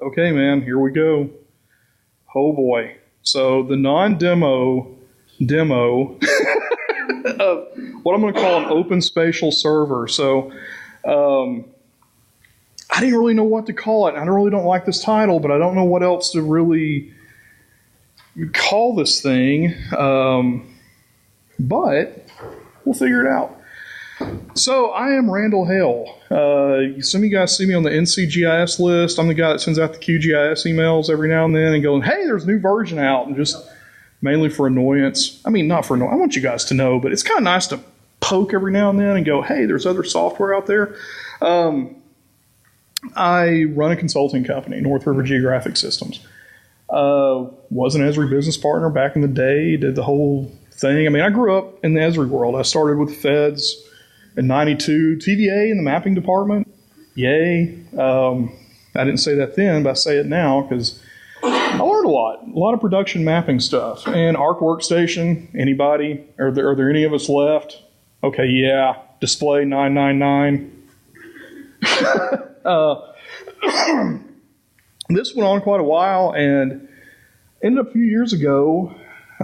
Okay, man, here we go. Oh boy. So the non-demo demo of what I'm going to call an open spatial server. So I didn't really know what to call it. I really don't like this title, but I don't know what else to really call this thing. But we'll figure it out. So I am Randall Hale. Some of you guys see me on the NCGIS list. I'm the guy that sends out the QGIS emails every now and then and going, hey, there's a new version out, and just mainly for annoyance. I mean, not for annoyance. I want you guys to know, but it's kind of nice to poke every now and then and go, hey, there's other software out there. I run a consulting company, North River Geographic Systems. Was an Esri business partner back in the day, did the whole thing. I mean, I grew up in the Esri world. I started with the feds in 92, TVA in the mapping department. Yay. I didn't say that then, but I say it now because I learned a lot of production mapping stuff. And ARC Workstation, anybody? Are there any of us left? Okay, yeah. Display 999. This went on quite a while and ended up a few years ago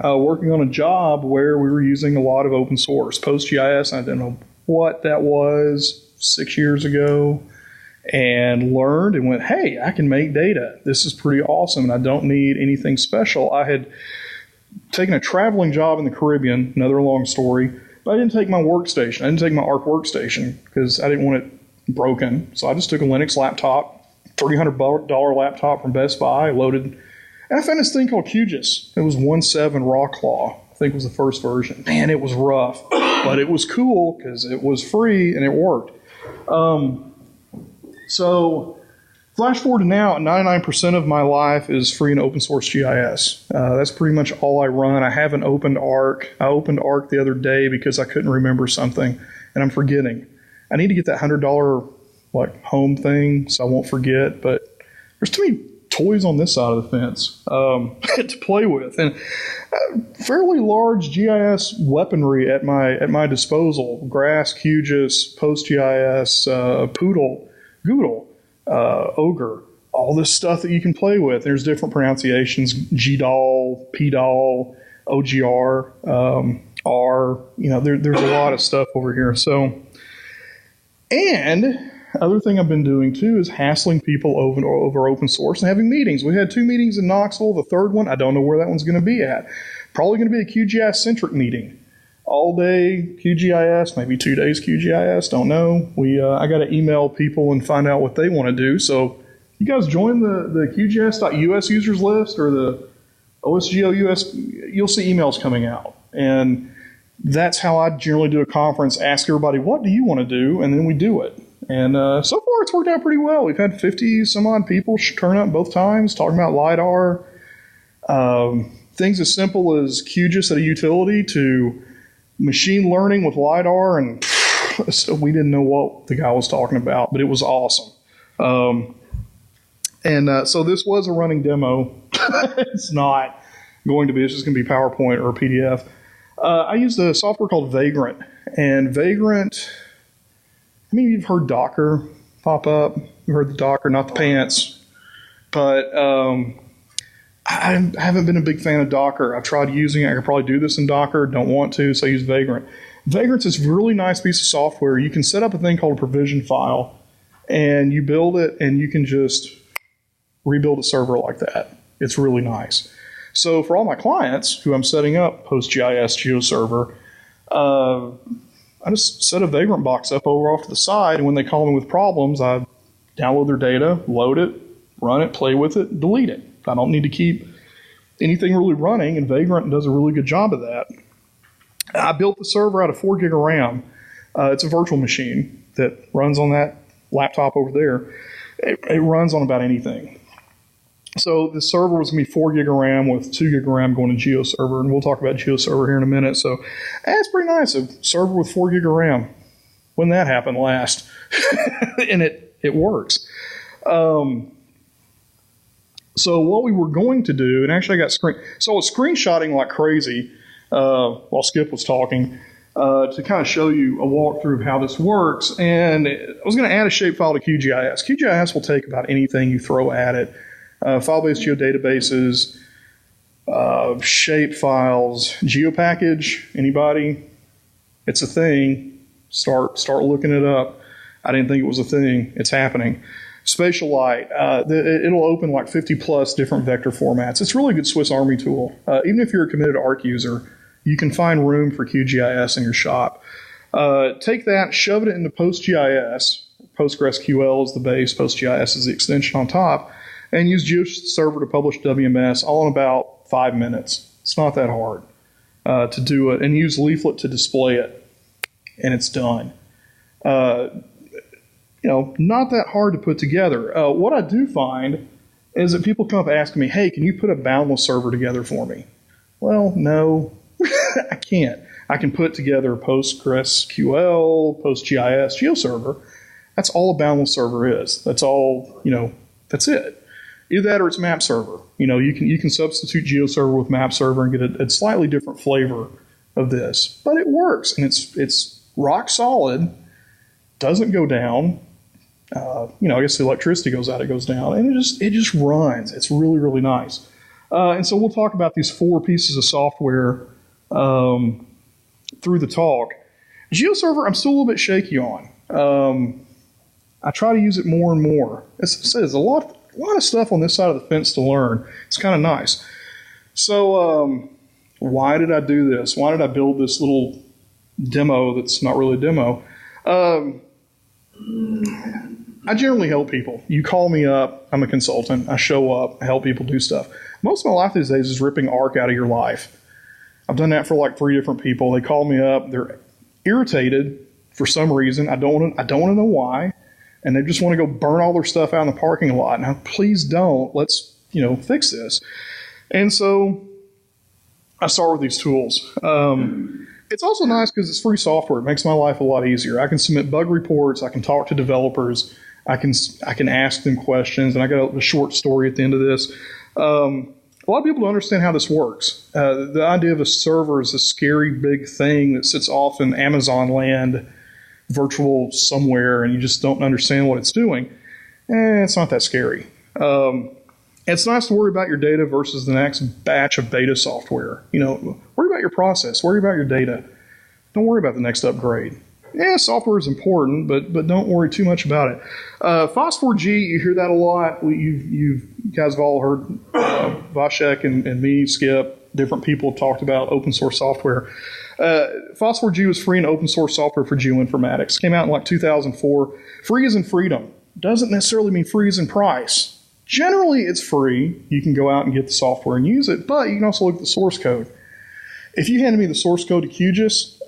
working on a job where we were using a lot of open source. PostgIS, I didn't know what that was 6 years ago, and learned and went, hey, I can make data. This is pretty awesome, and I don't need anything special. I had taken a traveling job in the Caribbean, another long story, but I didn't take my workstation. I didn't take my ARC Workstation because I didn't want it broken. So I just took a Linux laptop, $300 laptop from Best Buy, loaded, and I found this thing called QGIS. It was 1.7 Rawclaw, I think was the first version. Man, it was rough, but it was cool because it was free and it worked. So flash forward to now, 99% of my life is free and open source GIS. That's pretty much all I run. I haven't opened ARC. I opened ARC the other day because I couldn't remember something, and I'm forgetting. I need to get that $100 home thing so I won't forget, but there's too many toys on this side of the fence to play with, and fairly large GIS weaponry at my disposal: GRASS, QGIS, PostGIS, Poodle, Goodle, Ogre, all this stuff that you can play with. There's different pronunciations: GDOL, PDOL, OGR, R. There's a lot of stuff over here. So, and other thing I've been doing too is hassling people over open source and having meetings. We had 2 meetings in Knoxville. The third one, I don't know where that one's going to be at. Probably going to be a QGIS-centric meeting. All day QGIS, maybe 2 days QGIS, don't know. I got to email people and find out what they want to do. So you guys join the QGIS.us users list or the OSGO US, you'll see emails coming out. And that's how I generally do a conference, ask everybody, what do you want to do? And then we do it. And so far, it's worked out pretty well. We've had 50 some odd people turn up both times talking about LiDAR. Things as simple as QGIS at a utility to machine learning with LiDAR. And so we didn't know what the guy was talking about, but it was awesome. So this was a running demo. It's not going to be. It's just going to be PowerPoint or a PDF. I used a software called Vagrant. And Vagrant... I mean, you've heard Docker pop up. You've heard the Docker, not the pants. But I haven't been a big fan of Docker. I've tried using it. I could probably do this in Docker. Don't want to, so I use Vagrant. Vagrant's this really nice piece of software. You can set up a thing called a provision file, and you build it, and you can just rebuild a server like that. It's really nice. So for all my clients who I'm setting up PostgIS Geoserver, I just set a Vagrant box up over off to the side, and when they call me with problems, I download their data, load it, run it, play with it, delete it. I don't need to keep anything really running, and Vagrant does a really good job of that. I built the server out of 4 gig of RAM. It's a virtual machine that runs on that laptop over there. It runs on about anything. So the server was going to be 4 gig of RAM with 2 gig of RAM going to Geoserver, and we'll talk about Geoserver here in a minute. So that's pretty nice, a server with 4 gig of RAM. When that happened last? And it works. So what we were going to do, and actually I was screenshotting like crazy while Skip was talking to kind of show you a walkthrough of how this works. And I was going to add a shapefile to QGIS. QGIS will take about anything you throw at it. file-based geodatabases, shape files, geopackage. Anybody? It's a thing. Start looking it up. I didn't think it was a thing. It's happening. Spatialite. It'll open like 50 plus different vector formats. It's a really good Swiss Army tool. Even if you're a committed ARC user, you can find room for QGIS in your shop. Take that, shove it into PostGIS. PostgreSQL is the base. PostGIS is the extension on top. And use Geoserver to publish WMS all in about 5 minutes. It's not that hard to do it. And use Leaflet to display it. And it's done. Not that hard to put together. What I do find is that people come up asking me, hey, can you put a boundless server together for me? Well, no, I can't. I can put together PostgreSQL, PostGIS, Geoserver. That's all a boundless server is. That's all, that's it. Either that or it's map server. You can substitute Geoserver with map server and get a slightly different flavor of this. But it works, and it's rock solid, doesn't go down. I guess the electricity goes out, it goes down, and it just runs. It's really, really nice. And so we'll talk about these 4 pieces of software through the talk. Geoserver, I'm still a little bit shaky on. I try to use it more and more. There's a lot of stuff on this side of the fence to learn. It's kind of nice. So why did I do this? Why did I build this little demo that's not really a demo? I generally help people. You call me up, I'm a consultant, I show up, I help people do stuff. Most of my life these days is ripping ARC out of your life. I've done that for like 3 different people. They call me up, they're irritated for some reason. I don't want to know why, and they just want to go burn all their stuff out in the parking lot. Now, please don't. Let's, fix this. And so I start with these tools. It's also nice because it's free software. It makes my life a lot easier. I can submit bug reports. I can talk to developers. I can ask them questions. And I got a short story at the end of this. A lot of people don't understand how this works. The idea of a server is a scary big thing that sits off in Amazon land, virtual somewhere, and you just don't understand what it's doing. It's not that scary. It's nice to worry about your data versus the next batch of beta software. Worry about your process. Worry about your data. Don't worry about the next upgrade. Yeah, software is important, but don't worry too much about it. Phos4G, you hear that a lot. You guys have all heard Vashek and me, Skip, different people have talked about open source software. Phos4G was free and open source software for geoinformatics. Came out in like 2004. Free as in freedom. Doesn't necessarily mean free as in price. Generally, it's free. You can go out and get the software and use it, but you can also look at the source code. If you handed me the source code to QGIS,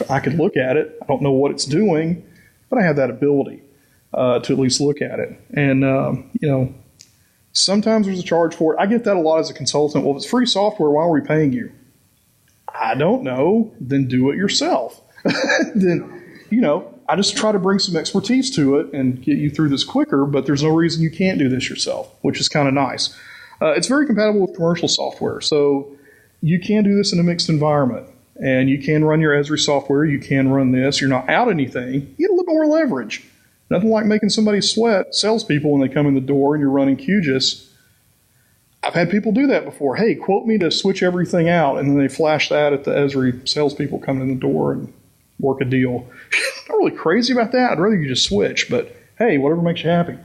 I could look at it. I don't know what it's doing, but I have that ability to at least look at it. And, sometimes there's a charge for it. I get that a lot as a consultant. Well, if it's free software, why are we paying you? I don't know. Then do it yourself. I just try to bring some expertise to it and get you through this quicker, but there's no reason you can't do this yourself, which is kind of nice. It's very compatible with commercial software, so you can do this in a mixed environment, and you can run your Esri software, you can run this, you're not out anything, you get a little more leverage. Nothing like making somebody sweat, salespeople, when they come in the door and you're running QGIS. I've had people do that before. Hey, quote me to switch everything out, and then they flash that at the Esri salespeople coming in the door and work a deal. Not really crazy about that. I'd rather you just switch, but hey, whatever makes you happy.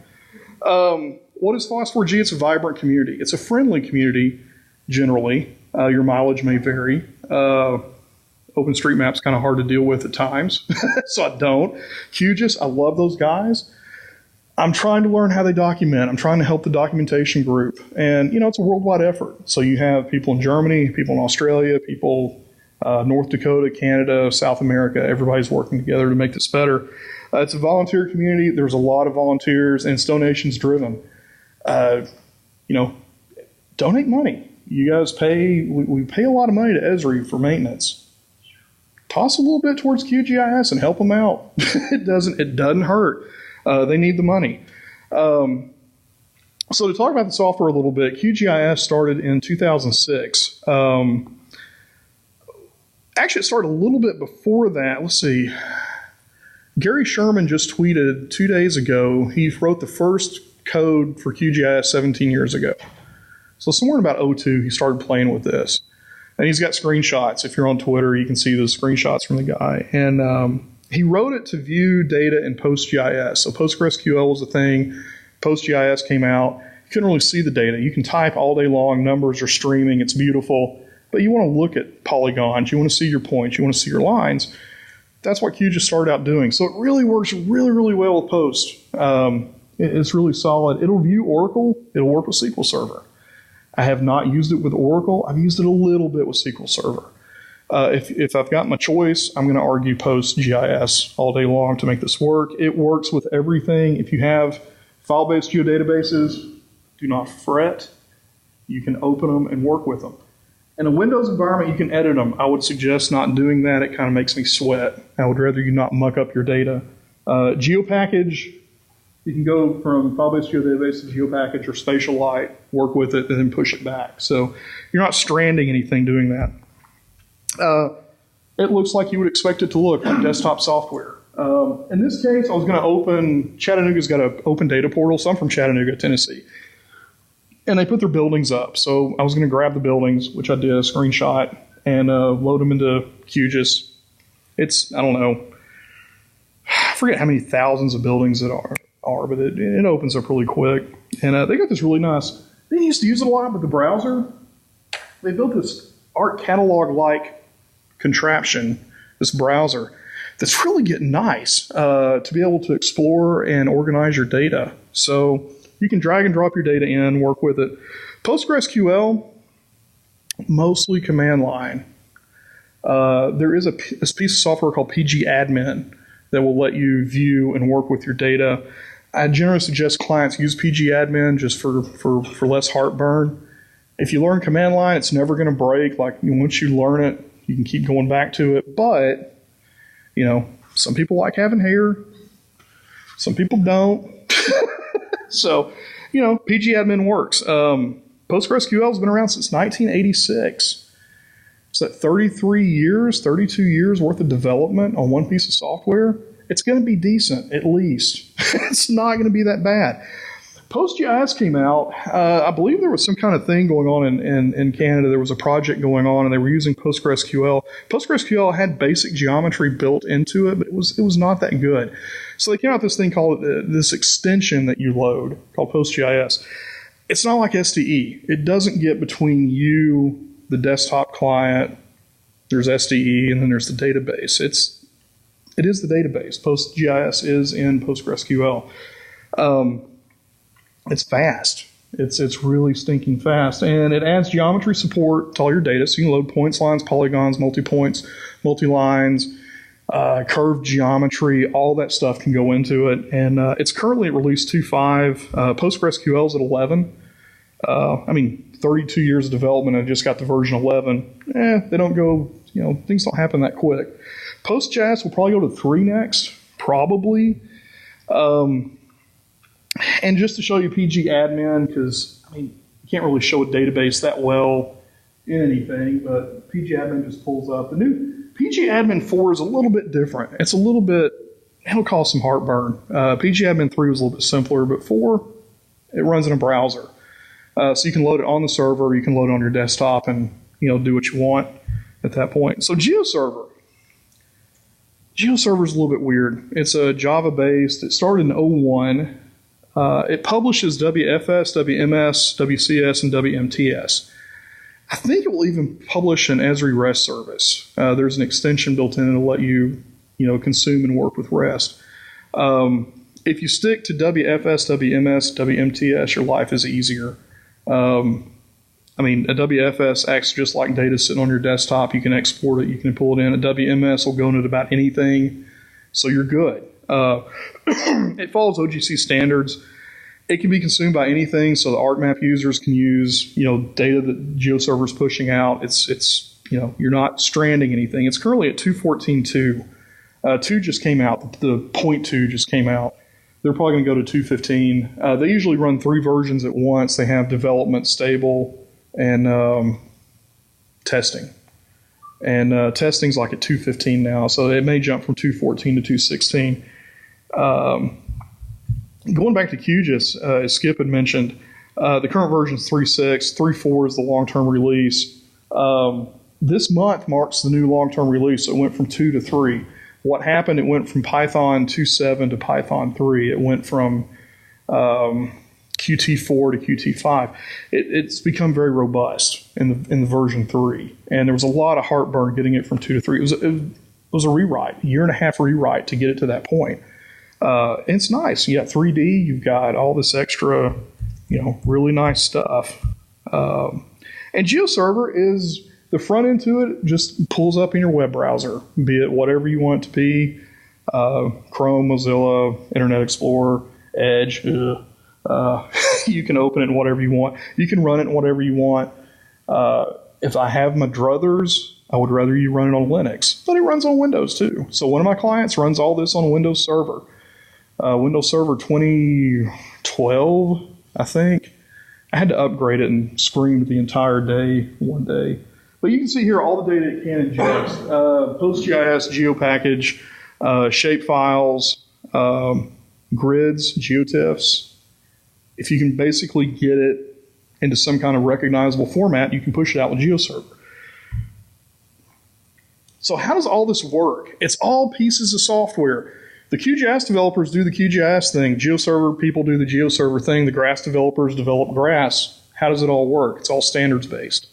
What is Phos4G? It's a vibrant community. It's a friendly community, generally. Your mileage may vary. OpenStreetMap's kind of hard to deal with at times, so I don't. QGIS, I love those guys. I'm trying to learn how they document. I'm trying to help the documentation group. And, it's a worldwide effort. So you have people in Germany, people in Australia, people North Dakota, Canada, South America. Everybody's working together to make this better. It's a volunteer community. There's a lot of volunteers, and it's donations driven. Donate money. You guys pay, we pay a lot of money to Esri for maintenance. Toss a little bit towards QGIS and help them out. It doesn't hurt. They need the money. So to talk about the software a little bit, QGIS started in 2006. Actually, it started a little bit before that. Let's see. Gary Sherman just tweeted 2 days ago. He wrote the first code for QGIS 17 years ago. So somewhere in about '02, he started playing with this. And he's got screenshots. If you're on Twitter, you can see the screenshots from the guy. And he wrote it to view data in PostgIS. So PostgreSQL was a thing. PostgIS came out. You couldn't really see the data. You can type all day long. Numbers are streaming. It's beautiful. But you want to look at polygons. You want to see your points. You want to see your lines. That's what QGIS started out doing. So it really works really, really well with Post. It's really solid. It'll view Oracle. It'll work with SQL Server. I have not used it with Oracle. I've used it a little bit with SQL Server. If I've got my choice, I'm going to argue PostGIS all day long to make this work. It works with everything. If you have file-based geodatabases, do not fret. You can open them and work with them. In a Windows environment, you can edit them. I would suggest not doing that. It kind of makes me sweat. I would rather you not muck up your data. GeoPackage, you can go from file-based geodatabase to GeoPackage or SpatialLite, work with it, and then push it back. So you're not stranding anything doing that. It looks like you would expect it to look like desktop software. In this case, I was going to open, Chattanooga's got an open data portal, so I'm from Chattanooga, Tennessee. And they put their buildings up. So I was going to grab the buildings, which I did a screenshot, and load them into QGIS. It's, I don't know, I forget how many thousands of buildings it are, but it opens up really quick. And they got this really nice, they didn't used to use it a lot, but the browser, they built this art catalog-like contraption, this browser, that's really getting nice to be able to explore and organize your data. So you can drag and drop your data in, work with it. PostgreSQL, mostly command line. There is a piece of software called PGAdmin that will let you view and work with your data. I generally suggest clients use PGAdmin just for less heartburn. If you learn command line, it's never going to break. Like, once you learn it, you can keep going back to it. But, some people like having hair. Some people don't. So, PGAdmin works. PostgreSQL has been around since 1986. So that 32 years worth of development on one piece of software, it's going to be decent, at least. It's not going to be that bad. PostGIS came out. I believe there was some kind of thing going on in Canada. There was a project going on, and they were using PostgreSQL. PostgreSQL had basic geometry built into it, but it was not that good. So they came out with this thing called this extension that you load called PostGIS. It's not like SDE. It doesn't get between you, the desktop client. There's SDE, and then there's the database. It is the database. PostGIS is in PostgreSQL. It's fast. It's really stinking fast. And it adds geometry support to all your data. So you can load points, lines, polygons, multi-points, multi-lines, curved geometry. All that stuff can go into it. And it's currently at release 2.5. PostgreSQL is at 11. 32 years of development. I just got the version 11. They don't go, things don't happen that quick. PostGIS will probably go to 3 next, probably. And just to show you PGAdmin, because you can't really show a database that well in anything, but PGAdmin just pulls up. The new PGAdmin 4 is a little bit different. It's a little bit, it'll cause some heartburn. PGAdmin 3 was a little bit simpler, but 4, it runs in a browser. So you can load it on the server, you can load it on your desktop, and do what you want at that point. So Geoserver. Geoserver is a little bit weird. It's a Java-based. It started in 01. It publishes WFS, WMS, WCS, and WMTS. I think it will even publish an Esri REST service. There's an extension built in to let you, consume and work with REST. If you stick to WFS, WMS, WMTS, your life is easier. A WFS acts just like data sitting on your desktop. You can export it, you can pull it in. A WMS will go into about anything, so you're good. It follows OGC standards. It can be consumed by anything, so the ArcMap users can use, data that Geoserver is pushing out. It's you're not stranding anything. It's currently at 2.14.2. 2 just came out. The 0.2 just came out. They're probably going to go to 2.15. They usually run 3 versions at once. They have development, stable, and testing. And testing's like at 2.15 now, so it may jump from 2.14 to 2.16. Going back to QGIS, as Skip had mentioned, the current version is 3.6. 3.4 is the long-term release. This month marks the new long-term release. So it went from 2 to 3. What happened? It went from Python 2.7 to Python 3. It went from Qt4 to Qt5. It's become very robust in the version 3. And there was a lot of heartburn getting it from 2 to 3. It was a rewrite, a year-and-a-half rewrite to get it to that point. It's nice. You got 3D. You've got all this extra, really nice stuff. And Geoserver is the front end to it. Just pulls up in your web browser, be it whatever you want it to be. Chrome, Mozilla, Internet Explorer, Edge. You can open it in whatever you want. You can run it in whatever you want. If I have my druthers, I would rather you run it on Linux, but it runs on Windows too. So one of my clients runs all this on a Windows Server. Windows Server 2012, I think. I had to upgrade it and screamed the entire day one day. But you can see here all the data it can ingest. PostgIS, GeoPackage, shapefiles, grids, geotiffs. If you can basically get it into some kind of recognizable format, you can push it out with Geoserver. So how does all this work? It's all pieces of software. The QGIS developers do the QGIS thing. Geoserver people do the Geoserver thing. The GRASS developers develop GRASS. How does it all work? It's all standards-based.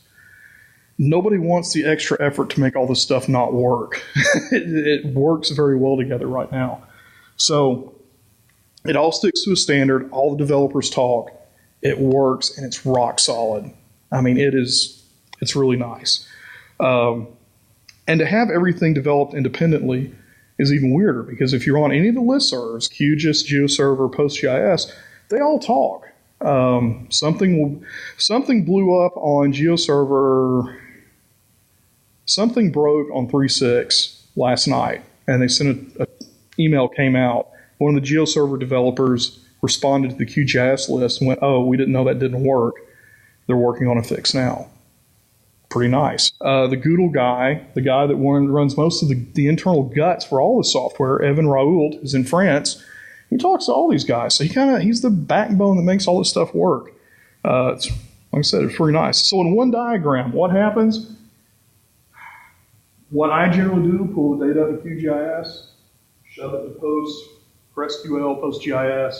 Nobody wants the extra effort to make all this stuff not work. It works very well together right now. So it all sticks to a standard. All the developers talk. It works, and it's rock solid. I mean, it's really nice. And to have everything developed independently is even weirder, because if you're on any of the listservs, QGIS, Geoserver, PostgIS, they all talk. Something blew up on Geoserver. Something broke on 3.6 last night, and they sent an email came out. One of the Geoserver developers responded to the QGIS list and went, "Oh, we didn't know that didn't work. They're working on a fix now." Pretty nice. The Google guy, the guy that runs most of the internal guts for all the software, Evan Raoult, is in France. He talks to all these guys. So he's the backbone that makes all this stuff work. Like I said, it's pretty nice. So in one diagram, what happens? What I generally do, pull the data up in QGIS, shove it to PostgreSQL, PostGIS,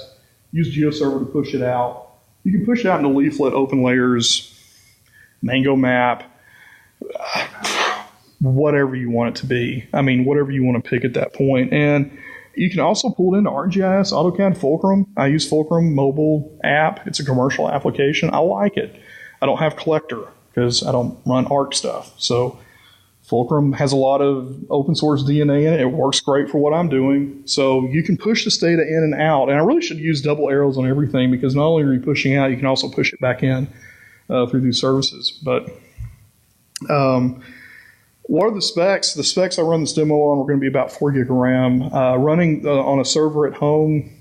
use Geoserver to push it out. You can push it out into Leaflet, Open Layers, Mango Map, whatever you want it to be. I mean, whatever you want to pick at that point. And you can also pull it into ArcGIS, AutoCAD, Fulcrum. I use Fulcrum mobile app. It's a commercial application. I like it. I don't have Collector because I don't run Arc stuff. So Fulcrum has a lot of open source DNA in it. It works great for what I'm doing. So you can push this data in and out. And I really should use double arrows on everything, because not only are you pushing out, you can also push it back in through these services. But what are the specs? The specs I run this demo on are going to be about 4 gig of RAM. Running on a server at home,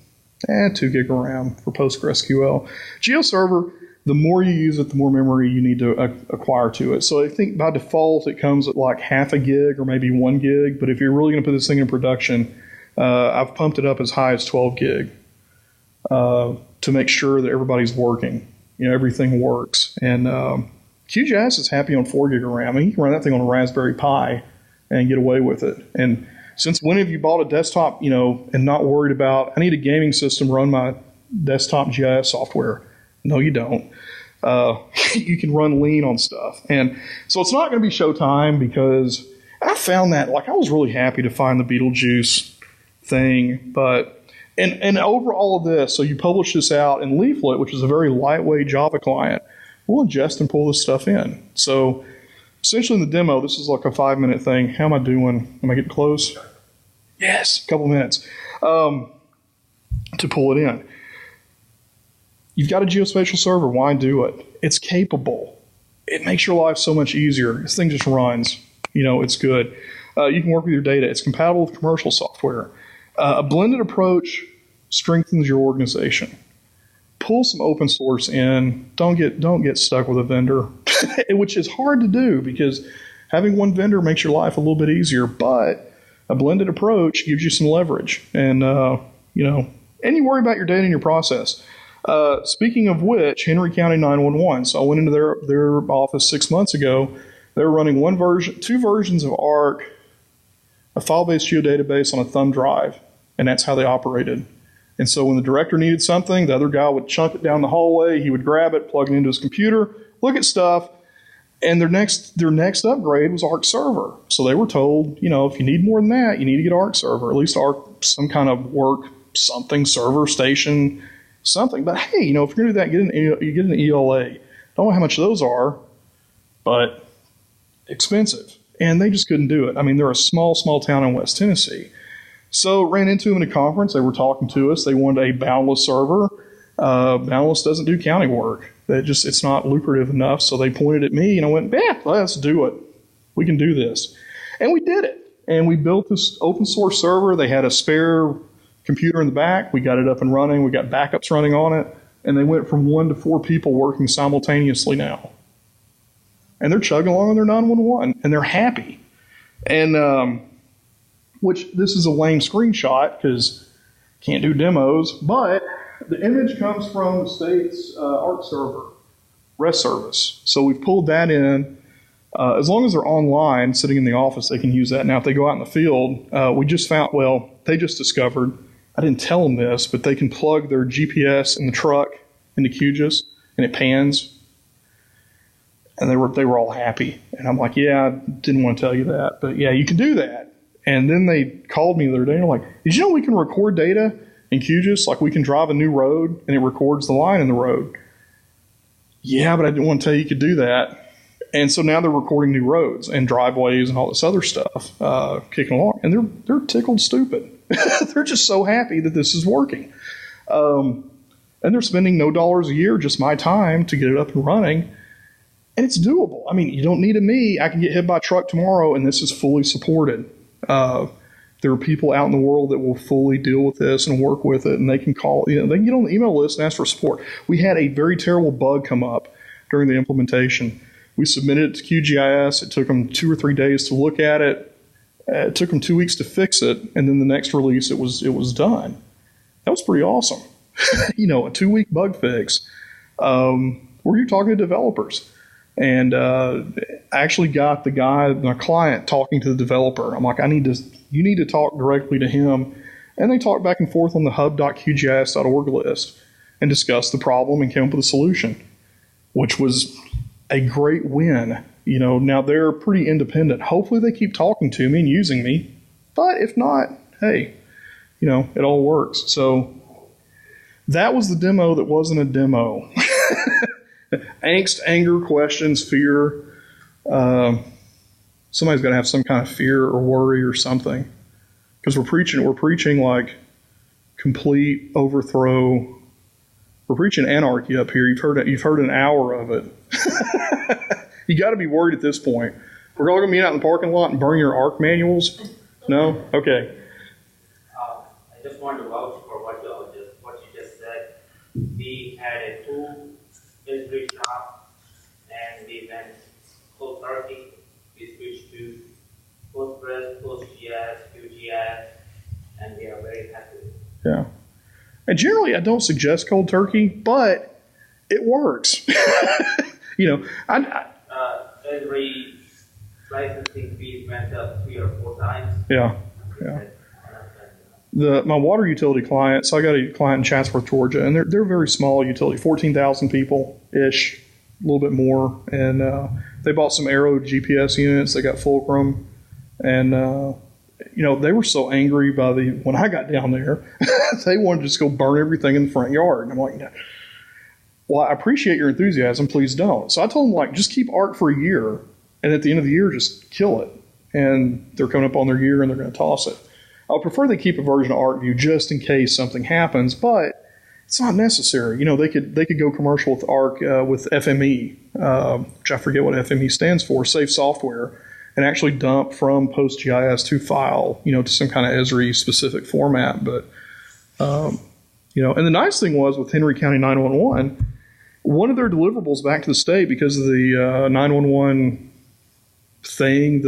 2 gig of RAM for PostgreSQL. Geoserver, the more you use it, the more memory you need to acquire to it. So I think by default it comes at like half a gig or maybe 1 gig. But if you're really going to put this thing in production, I've pumped it up as high as 12 gig to make sure that everybody's working. Everything works. And QGIS is happy on 4 gig of RAM. I mean, you can run that thing on a Raspberry Pi and get away with it. And since when have you bought a desktop, and not worried about, I need a gaming system to run my desktop GIS software? No, you don't. You can run lean on stuff. And so it's not going to be Showtime, because I found that, I was really happy to find the Beetlejuice thing. But, and over all of this, so you publish this out in Leaflet, which is a very lightweight Java client. We'll ingest and pull this stuff in. So essentially in the demo, this is like a 5-minute thing. How am I doing? Am I getting close? Yes, a couple minutes to pull it in. You've got a geospatial server. Why do it? It's capable. It makes your life so much easier. This thing just runs. It's good. You can work with your data. It's compatible with commercial software. A blended approach strengthens your organization. Pull some open source in. Don't get stuck with a vendor, which is hard to do, because having one vendor makes your life a little bit easier. But a blended approach gives you some leverage, and And you worry about your data and your process. Speaking of which, Henry County 911. So I went into their office 6 months ago. They were running two versions of ARC, a file-based geodatabase on a thumb drive, and that's how they operated. And so when the director needed something, the other guy would chunk it down the hallway, he would grab it, plug it into his computer, look at stuff, and their next upgrade was Arc Server. So they were told, if you need more than that, you need to get Arc Server, at least Arc, some kind of work, something, server, station, something. But hey, if you're going to do that, you get an ELA. Don't know how much those are, but expensive. And they just couldn't do it. I mean, they're a small town in West Tennessee. So ran into them in a conference. They were talking to us. They wanted a boundless server. Boundless doesn't do county work. It's not lucrative enough. So they pointed at me and I went, let's do it. We can do this. And we did it. And we built this open source server. They had a spare computer in the back. We got it up and running. We got backups running on it. And they went from 1 to 4 people working simultaneously now. And they're chugging along on their 911. And they're happy. And which this is a lame screenshot because can't do demos, but the image comes from the state's ARC server, REST service. So we've pulled that in. As long as they're online, sitting in the office, they can use that. Now, if they go out in the field, they just discovered, I didn't tell them this, but they can plug their GPS in the truck into QGIS, and it pans. And they were all happy. And I'm like, yeah, I didn't want to tell you that, but yeah, you can do that. And then they called me the other day and they're like, did you know we can record data in QGIS? Like we can drive a new road and it records the line in the road. Yeah, but I didn't want to tell you could do that. And so now they're recording new roads and driveways and all this other stuff, kicking along. And they're tickled stupid. They're just so happy that this is working. And they're spending no dollars a year, just my time to get it up and running. And it's doable. I mean, you don't need me. I can get hit by a truck tomorrow and this is fully supported. There are people out in the world that will fully deal with this and work with it, and they can call, they can get on the email list and ask for support. We had a very terrible bug come up during the implementation. We submitted it to QGIS. It took them 2 or 3 days to look at it. It took them 2 weeks to fix it, and then the next release it was done. That was pretty awesome. A 2-week bug fix. Where you're talking to developers. And I actually got my client talking to the developer. I'm like, you need to talk directly to him. And they talked back and forth on the hub.qgis.org list and discussed the problem and came up with a solution, which was a great win. Now they're pretty independent. Hopefully they keep talking to me and using me. But if not, hey, it all works. So that was the demo that wasn't a demo. Angst, anger, questions, fear. Somebody's got to have some kind of fear or worry or something, because we're preaching like complete overthrow. We're preaching anarchy up here. You've heard an hour of it. You got to be worried at this point. We're all going to meet out in the parking lot and burn your ARC manuals. No, okay. I just want to vouch for what you just said. We had a tool history shop, and we went cold turkey. We switched to Postgres, PostGIS, QGIS, and we are very happy. Yeah. And generally, I don't suggest cold turkey, but it works. Every licensing fee went up 3 or 4 times. Yeah. My water utility client, so I got a client in Chatsworth, Georgia, and they're a very small utility, 14,000 people-ish, a little bit more. And they bought some Arrow GPS units. They got Fulcrum. And, they were so angry when I got down there, they wanted to just go burn everything in the front yard. And I'm like, well, I appreciate your enthusiasm. Please don't. So I told them, just keep ARC for a year. And at the end of the year, just kill it. And they're coming up on their year and they're going to toss it. I would prefer they keep a version of ArcView just in case something happens, but it's not necessary. They could go commercial with ARC with FME, which I forget what FME stands for, Safe Software, and actually dump from PostGIS to file, to some kind of Esri specific format. But and the nice thing was with Henry County 911, one of their deliverables back to the state because of the 911 thing,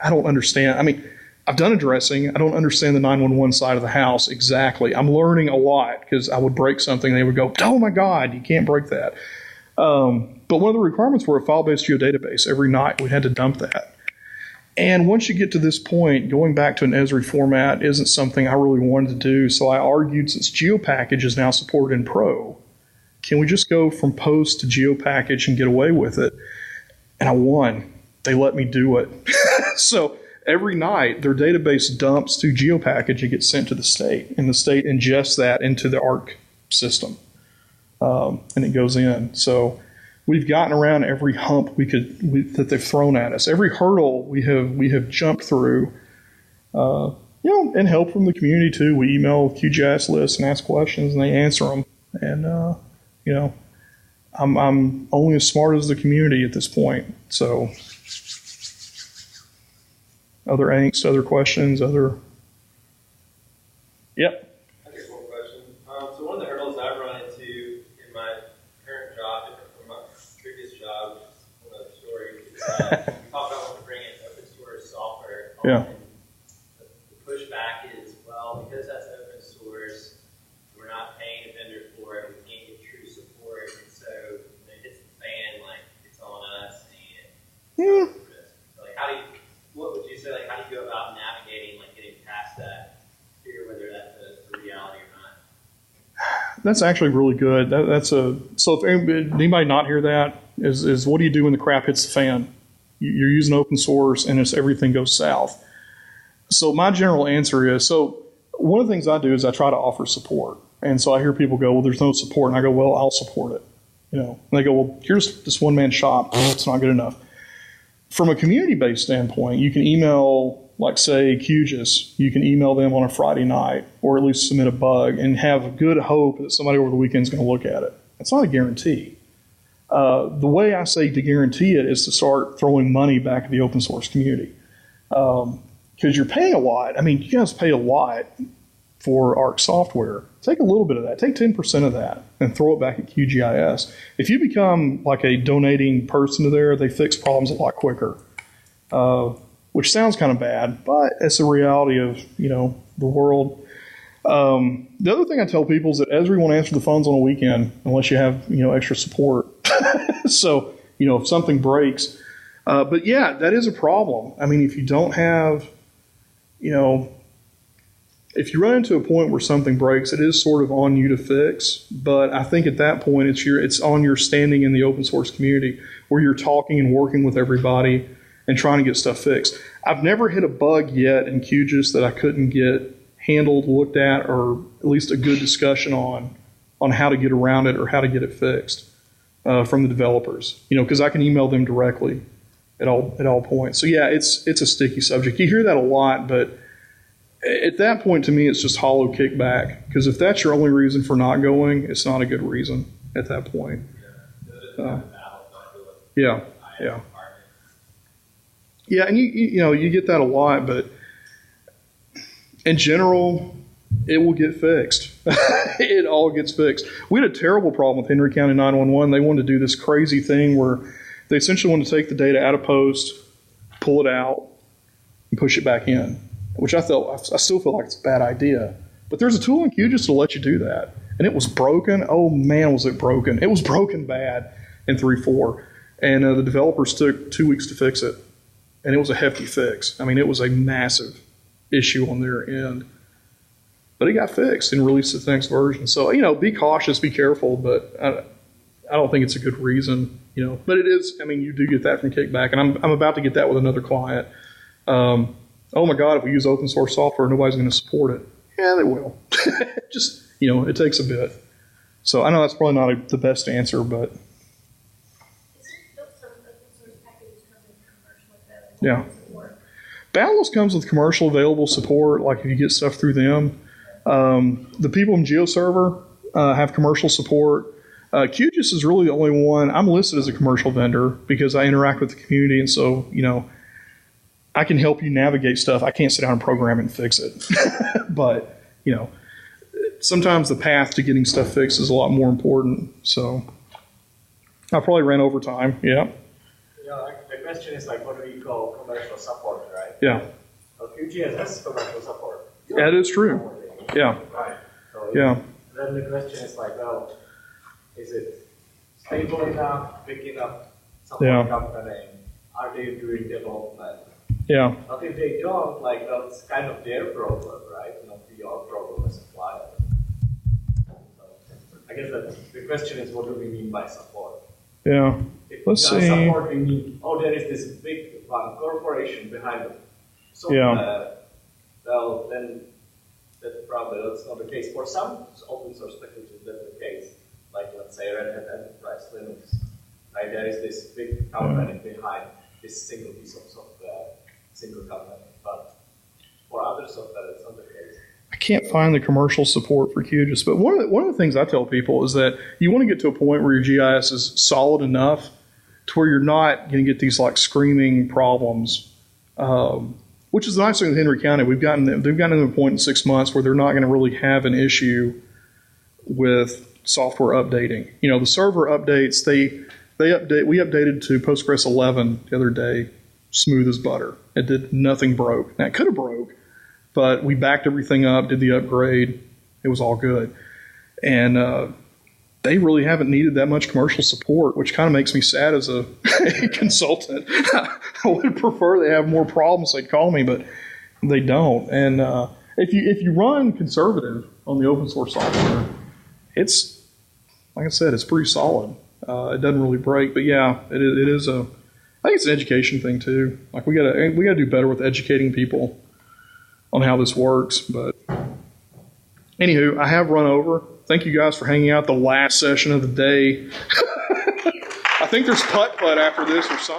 I don't understand. I mean, I've done addressing. I don't understand the 911 side of the house exactly. I'm learning a lot because I would break something. They would go, oh my God, you can't break that. But one of the requirements were a file-based geodatabase. Every night we had to dump that. And once you get to this point, going back to an Esri format isn't something I really wanted to do. So I argued, since GeoPackage is now supported in Pro, can we just go from Post to GeoPackage and get away with it? And I won. They let me do it. So every night, their database dumps to GeoPackage and gets sent to the state. And the state ingests that into the ARC system. And it goes in. So we've gotten around every hump that they've thrown at us. Every hurdle we have jumped through, and help from the community too. We email QGIS lists and ask questions, and they answer them. And I'm only as smart as the community at this point. So, other angst, other questions, Yep. I guess one question. So one of the hurdles I've run into in my current job, different from my previous job, which is another story, is we talk about when we bring in open source software. Yeah. And the pushback is, well, because that's open source, we're not paying a vendor for it, we can't get true support, and so when it hits the fan, like, it's on us, and Yeah. so, like, what would you say, like, how do you go about navigating, like, getting past that, figure whether that's a reality or not? That's actually really good. So if anybody not hear that is what do you do when the crap hits the fan? You're using open source and everything goes south. So my general answer is, so one of the things I do is I try to offer support. And so I hear people go, well, there's no support. And I go, well, I'll support it. And they go, well, here's this one-man shop. It's not good enough. From a community-based standpoint, you can email, like, say, QGIS. You can email them on a Friday night, or at least submit a bug, and have good hope that somebody over the weekend is going to look at it. It's not a guarantee. The way I say to guarantee it is to start throwing money back at the open source community. Because you're paying a lot. I mean, you guys pay a lot for ARC software. Take a little bit of that. Take 10% of that and throw it back at QGIS. If you become like a donating person to there, they fix problems a lot quicker. Which sounds kind of bad, but it's the reality of, the world. The other thing I tell people is that Esri won't answer the phones on a weekend unless you have, extra support. So, if something breaks. But yeah, that is a problem. I mean, if you don't have, if you run into a point where something breaks, it is sort of on you to fix. But I think at that point, it's on your standing in the open source community where you're talking and working with everybody and trying to get stuff fixed. I've never hit a bug yet in QGIS that I couldn't get handled, looked at, or at least a good discussion on how to get around it or how to get it fixed from the developers. Because I can email them directly at all points. So yeah, it's a sticky subject. You hear that a lot, but at that point, to me, it's just hollow kickback. Because if that's your only reason for not going, it's not a good reason at that point. Yeah. Yeah, and you get that a lot, but in general, it will get fixed. It all gets fixed. We had a terrible problem with Henry County 911. They wanted to do this crazy thing where they essentially wanted to take the data out of Post, pull it out, and push it back in, which I still feel like it's a bad idea. But there's a tool in QGIS to let you do that. And it was broken. Oh, man, was it broken. It was broken bad in 3.4. And the developers took 2 weeks to fix it. And it was a hefty fix. I mean, it was a massive issue on their end. But it got fixed and released its next version. So, be cautious, be careful, but I don't think it's a good reason, But it is, I mean, you do get that from kickback. And I'm about to get that with another client. Oh, my God, if we use open source software, nobody's going to support it. Yeah, they will. Just, it takes a bit. So I know that's probably not the best answer, but. Yeah. Boundless comes with commercial available support, like if you get stuff through them. The people in Geoserver have commercial support. QGIS is really the only one. I'm listed as a commercial vendor because I interact with the community, and so, I can help you navigate stuff. I can't sit down and program it and fix it. But, sometimes the path to getting stuff fixed is a lot more important. So I probably ran over time. Yeah. The question is like, what do you call commercial support, right? Yeah. QGIS has commercial support. That is true. Yeah. Right. So Yeah. then the question is like, well, is it stable enough, big enough support company? Are they doing development? Yeah. But if they don't, like, well, it's kind of their problem, right? Not your problem as a supplier. So I guess that the question is, what do we mean by support? Yeah. If Let's by see. support, we mean, oh, there is this big one corporation behind the software. Well, then that's probably that's not the case. For some open source packages, that's the case. Like, let's say, Red Hat Enterprise Linux. Right? There is this big company behind this single piece of software, single company. But for other software, that's not the case. I can't find the commercial support for QGIS, but one of the things I tell people is that you want to get to a point where your GIS is solid enough to where you're not going to get these like screaming problems. Which is the nice thing with Henry County. They've gotten to the point in 6 months where they're not going to really have an issue with software updating. You know, the server updates, we updated to Postgres 11 the other day, smooth as butter. It did nothing broke. Now it could have broke, but we backed everything up, did the upgrade. It was all good. And they really haven't needed that much commercial support, which kind of makes me sad as a consultant. I would prefer they have more problems, they'd call me, but they don't. And if you run conservative on the open source software, it's, like I said, it's pretty solid. It doesn't really break, but yeah, it is I think it's an education thing too. Like we gotta do better with educating people on how this works. But anywho, I have run over. Thank you guys for hanging out the last session of the day. I think there's putt-putt after this or something.